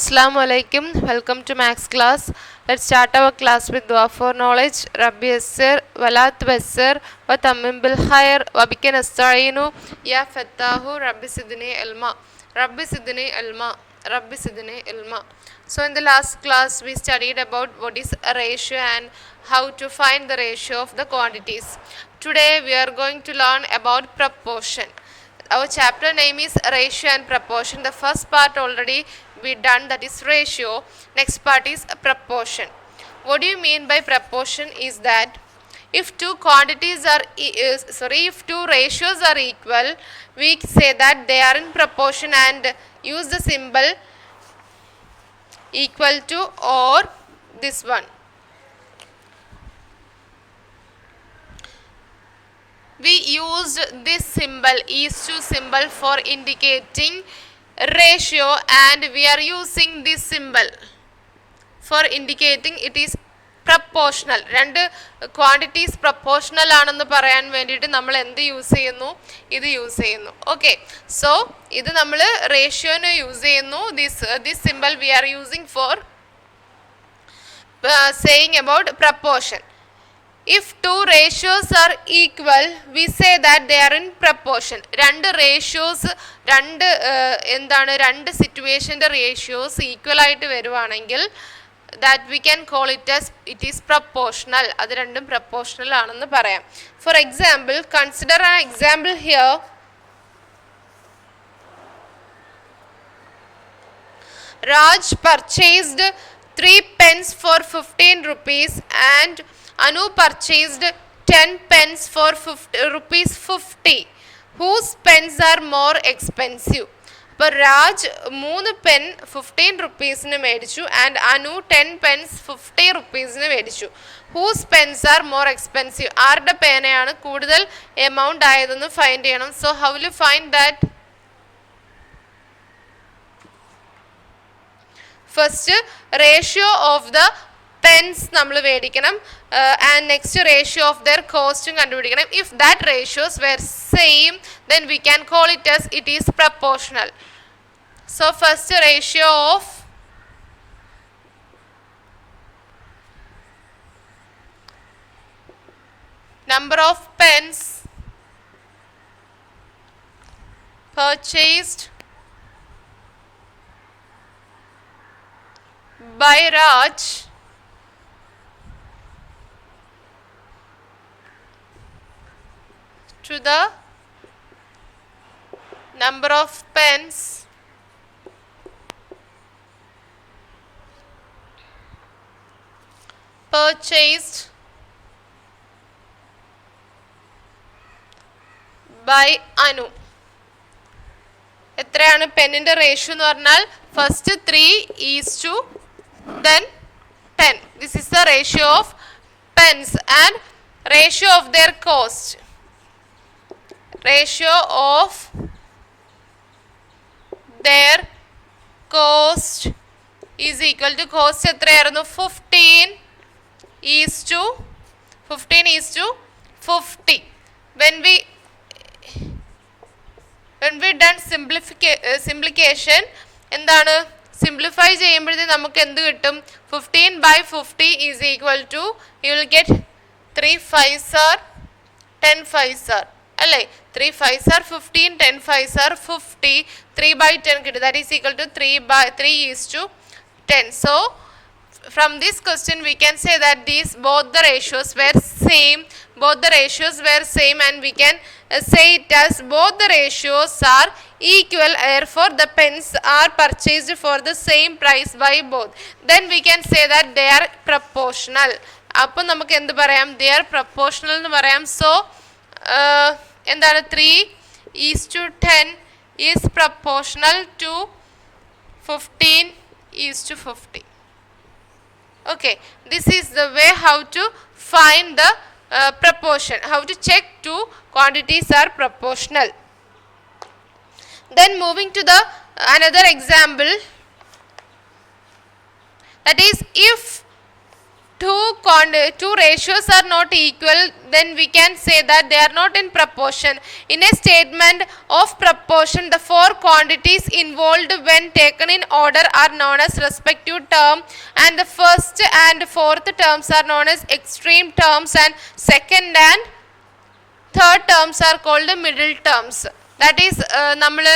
Assalamu alaikum. Welcome to Max class. Let's start our class with dua for knowledge. Rabbi yassir wala tubassir wa tammim bil khair wa bika nasta'inu ya fattahu rabbi sidni ilma. Rabbi sidni ilma. Rabbi sidni ilma. So in the last class we studied about what is a ratio and how to find the ratio of the quantities. Today we are going to learn about proportion. Our chapter name is ratio and proportion. The first part already we done, that is ratio. Next part is proportion. What do you mean by proportion is that if two quantities are if two ratios are equal, we say that they are in proportion and use the symbol equal to or this one. We used this symbol is to symbol for indicating ratio, and we are using this symbol for indicating it is proportional. രണ്ട് quantities proportional ആണെന്ന് പറയാൻ വേണ്ടിയിട്ട് നമ്മൾ എന്ത് use ചെയ്യുന്നു? ഇത് use ചെയ്യുന്നു. Okay, so ഇത് നമ്മൾ റേഷ്യോന് യൂസ് ചെയ്യുന്നു. This simple we are using for saying about proportion. If two ratios are equal, we say that they are in proportion. രണ്ട് റേഷ്യോസ് രണ്ട് സിറ്റുവേഷൻ്റെ റേഷ്യോസ് ഈക്വൽ ആയിട്ട് വരുവാണെങ്കിൽ that we can call it as it is proportional. അത് രണ്ടും proportional ആണെന്ന് പറയാം. For example, consider an example here. Raj purchased 3 pens for 15 rupees and Anu purchased 10 pens for rupees 50. Whose pens are more expensive? അപ്പോൾ Raj 3 pen 15 റുപ്പീസിന് മേടിച്ചു and Anu 10 Pence 50 റുപ്പീസിന് മേടിച്ചു. Whose pens are more expensive? ആരുടെ പേനയാണ് കൂടുതൽ amount ആയതെന്ന് find ചെയ്യണം. So how will you find that? First ratio of the pens നമ്മൾ മേടിക്കണം and next ratio of their കോസ്റ്റും കണ്ടുപിടിക്കണം. If that ratios were same then we can call it as it is proportional. So first ratio of number of pens purchased by Raj to the number of pens purchased by Anu. എത്രയാണ് പെന്നിൻ്റെ ratio എന്ന് പറഞ്ഞാൽ first 3:10. This is the ratio of pens and ratio of their cost. Ratio of their cost is equal to cost എത്രയായിരുന്നു? 15:50. When we done simplification, എന്താണ് simplify ചെയ്യുമ്പോഴത്തേക്ക് നമുക്ക് എന്ത് കിട്ടും? 15/50 is equal to, you will get 3 5s are 10 5s are അല്ലേ? 3 5s are 15, 10 5s are 50, 3/10 കിട്ടും. That is equal to 3:10. So from this question we can say that both the ratios were same. And we can say it as both the ratios are equal, therefore the pens are purchased for the same price by both. Then we can say that they are proportional. അപ്പോൾ നമുക്ക് എന്ത് പറയാം? They are proportional എന്ന് പറയാം. So എന്താണ് 3:10 is proportional to 15:50. Okay, this is the way how to find the proportion, how to check two quantities are proportional. Then moving to the another example, that is if two ratios are not equal, then we can say that they are not in proportion. In a statement of proportion, the four quantities involved when taken in order are known as respective term, and the first and fourth terms are known as extreme terms, and second and third terms are called middle terms. That is നമ്മൾ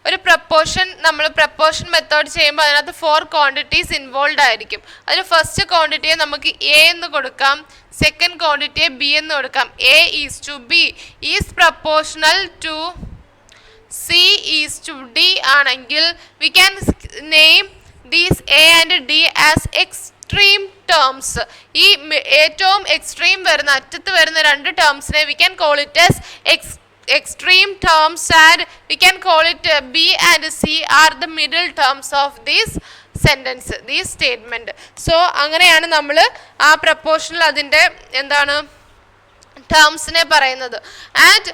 ഒരു proportion method ചെയ്യുമ്പോൾ അതിനകത്ത് four quantities involve ആയിരിക്കും. അതിൽ first ക്വാണ്ടിറ്റിയെ നമുക്ക് A എന്ന് കൊടുക്കാം, second ക്വാണ്ടിറ്റിയെ B എന്ന് കൊടുക്കാം. A is to B is proportional to C is to D ആണെങ്കിൽ we can name these A and D as extreme terms. ഈ ഏറ്റവും എക്സ്ട്രീം വരുന്ന അറ്റത്ത് വരുന്ന രണ്ട് ടേംസിനെ we can call it as extreme terms, and we can call it B and C are the middle terms of this sentence, this statement. So അങ്ങനെയാണ് നമ്മൾ ആ പ്രപ്പോർഷണൽ അതിൻ്റെ എന്താണ് ടേംസിനെ പറയുന്നത്. And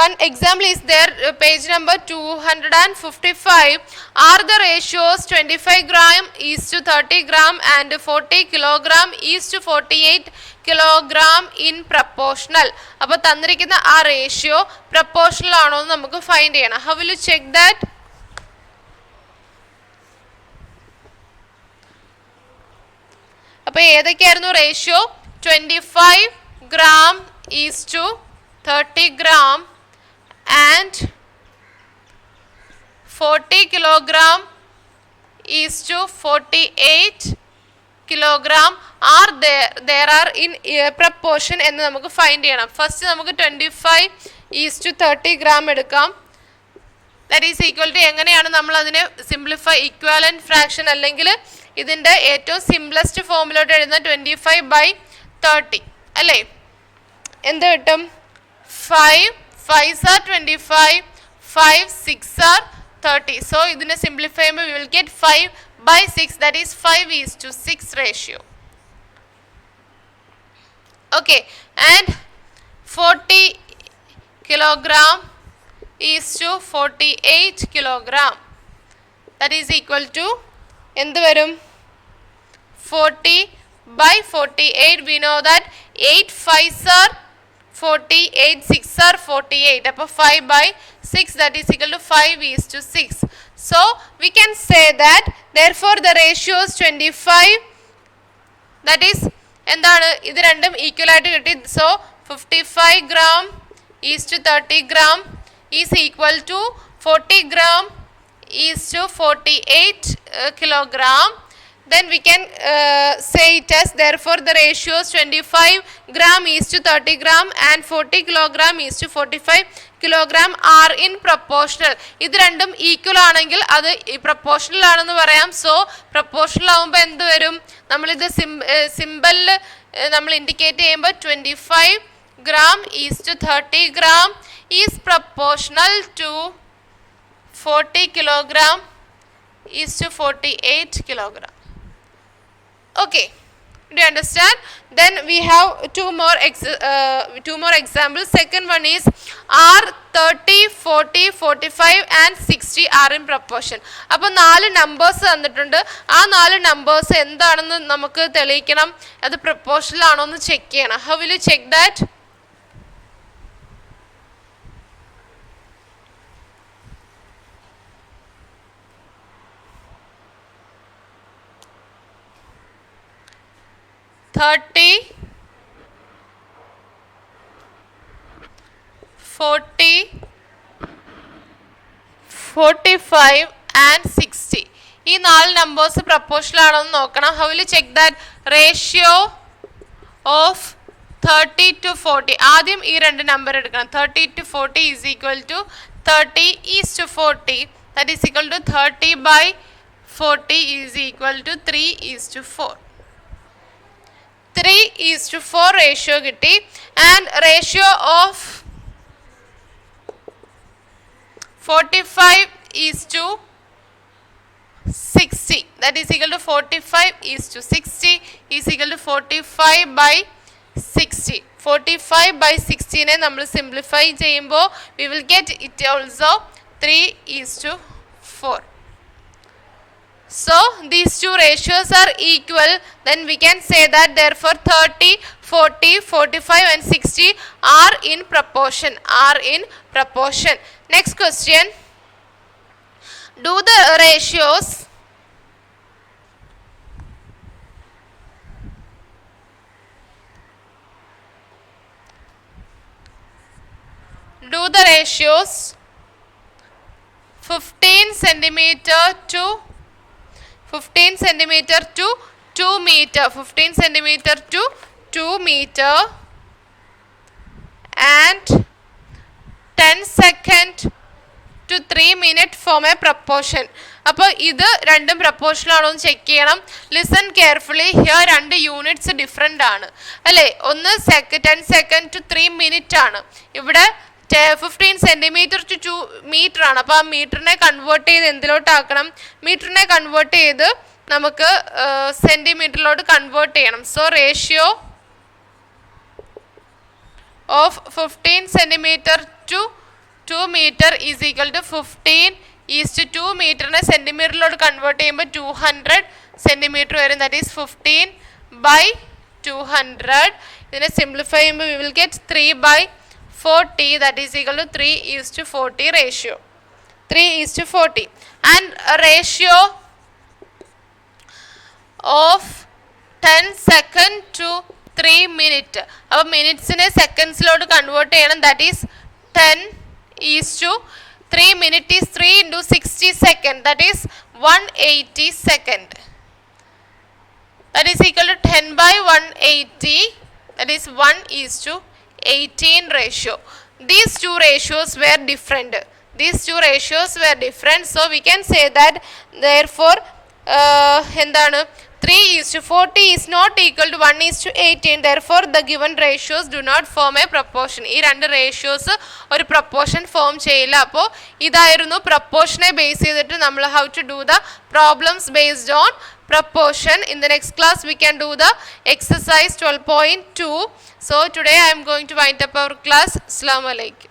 one example is there, page number 255. Are the ratios 25 gram is to 30 gram and 40 kilogram is to 48 kilogram in proportional? അപ്പോൾ തന്നിരിക്കുന്ന ആ ratio proportional ആണോ എന്ന് നമുക്ക് ഫൈൻഡ് ചെയ്യണം. How will you check that? അപ്പോൾ ഏതൊക്കെയായിരുന്നു ratio? 25 gram is to 30 gram and 40 kilogram is to 48 kilogram are there are in proportion എന്ന് നമുക്ക് ഫൈൻഡ് ചെയ്യണം. ഫസ്റ്റ് നമുക്ക് 25 is to 30 gram എടുക്കാം. ദാറ്റ് ഈസ് ഈക്വൽ ടു എങ്ങനെയാണ് നമ്മൾ അതിനെ സിംപ്ലിഫൈ ഇക്വാലന്റ് ഫ്രാക്ഷൻ അല്ലെങ്കിൽ ഇതിൻ്റെ ഏറ്റവും സിംപ്ലസ്റ്റ് ഫോമിലോട്ട് എഴുതുന്ന 25/30 അല്ലേ? എന്ത് കിട്ടും? 5 5s are 25, 5 6 are 30. So ഇതിനെ സിംപ്ലിഫൈ ചെയ്യുമ്പോൾ we will get 5/6, that is 5:6 ratio. Okay, and 40 kilogram is to 48 kilogram, that is equal to എന്ത് വരും? 40/48. We know that 8 5s are 40, 8 6 are 48. അപ്പോൾ 5/6, that is equal to 5:6. So we can say that therefore the ratio is 25, that is എന്താണ് ഇത് രണ്ടും equal ആയിട്ട് കിട്ടി. So 55 gram is to 30 gram is equal to 40 gram is to 48 kilogram. Then we can say it as therefore the ratios 25 gram is to 30 gram and 40 kilogram is to 45 kilogram are in proportional. ഇത് രണ്ടും equal ആണെങ്കിൽ അത് proportional ആണെന്ന് പറയാം. So proportional ആകുമ്പോൾ എന്ത് വരും? നമ്മളിത് സിമ്പിളിൽ നമ്മൾ ഇൻഡിക്കേറ്റ് ചെയ്യുമ്പോൾ 25 gram is to 30 gram is proportional to 40 kilogram is to 48 kilogram. Okay, do you understand? Then we have two more examples. Second one is are 30, 40, 45 and 60 are in proportion. അപ്പോൾ 4 numbers തന്നിട്ടുണ്ട്. ആ 4 numbers എന്താണെന്ന് നമുക്ക് തെളിയിക്കണം, അത് proportional ആണോ എന്ന് check ചെയ്യണം. How will you check that? Thirty, 40, 45 and 60. ഈ 4 നമ്പേഴ്സ് പ്രപ്പോർഷണൽ ആണോ എന്ന് നോക്കണം. How will you check that? Ratio of 30 to 40. ആദ്യം ഈ രണ്ട് നമ്പർ എടുക്കണം. 30 to 40 is equal to 30 is to 40, that is equal to 30/40 is equal to 3 is to 4. 3 is to 4 ratio കിട്ടി. And ratio of 45 is to 60, that is equal to 45 is to 60 is equal to 45/60. 45/16 നമ്മൾ simplify ചെയ്യുമ്പോൾ we will get it also 3:4. So these two ratios are equal, then we can say that therefore 30, 40, 45 and 60 are in proportion, Next question, do the ratios do the ratios 15 centimeter to 2 meter, 15 centimeter to 2 meter and 10 second to 3 minute form a proportion. അപ്പോൾ ഇത് രണ്ടും proportional ആണോ എന്ന് check ചെയ്യണം. Listen carefully, here രണ്ട് units different ആണ് അല്ലേ. ഒന്ന് 10 second to 3 minute ആണ്, ഇവിടെ 15 centimeter to 2 meter ആണ്. അപ്പോൾ ആ മീറ്ററിനെ കൺവേർട്ട് ചെയ്ത് എന്തിലോട്ടാക്കണം, മീറ്ററിനെ കൺവേർട്ട് ചെയ്ത് നമുക്ക് സെൻറ്റിമീറ്ററിലോട്ട് കൺവേർട്ട് ചെയ്യണം. So ratio of 15 centimeter to 2 meter is equal to 15:2 മീറ്ററിനെ സെൻറ്റിമീറ്ററിലോട്ട് കൺവേർട്ട് ചെയ്യുമ്പോൾ 200 centimeter വരും. That is 15/200. ഇതിനെ സിംപ്ലിഫൈ ചെയ്യുമ്പോൾ we will get 3/40, that is equal to 3:40 ratio. 3:40. And a ratio of 10 second to 3 minute. അപ്പോൾ മിനിറ്റ്സിനെ സെക്കൻഡ്സിലോട്ട് കൺവേർട്ട് ചെയ്യണം. That is 10:3 minute is 3 into 60 second. That is 180 second. That is equal to 10/180. That is 1:18 ratio. These two ratios were different. So we can say that therefore എന്താണ് 3:40 is not equal to 1:18. Therefore the given ratios do not form a proportion. ഈ രണ്ട് ratios ഒരു proportion form ചെയ്യില്ല. അപ്പോൾ ഇതായിരുന്നു പ്രപ്പോർഷനെ base ചെയ്തിട്ട് നമ്മൾ how to do the problems based on proportion. In the next class we can do the exercise 12.2. So today I am going to wind up our class. Assalamu alaikum.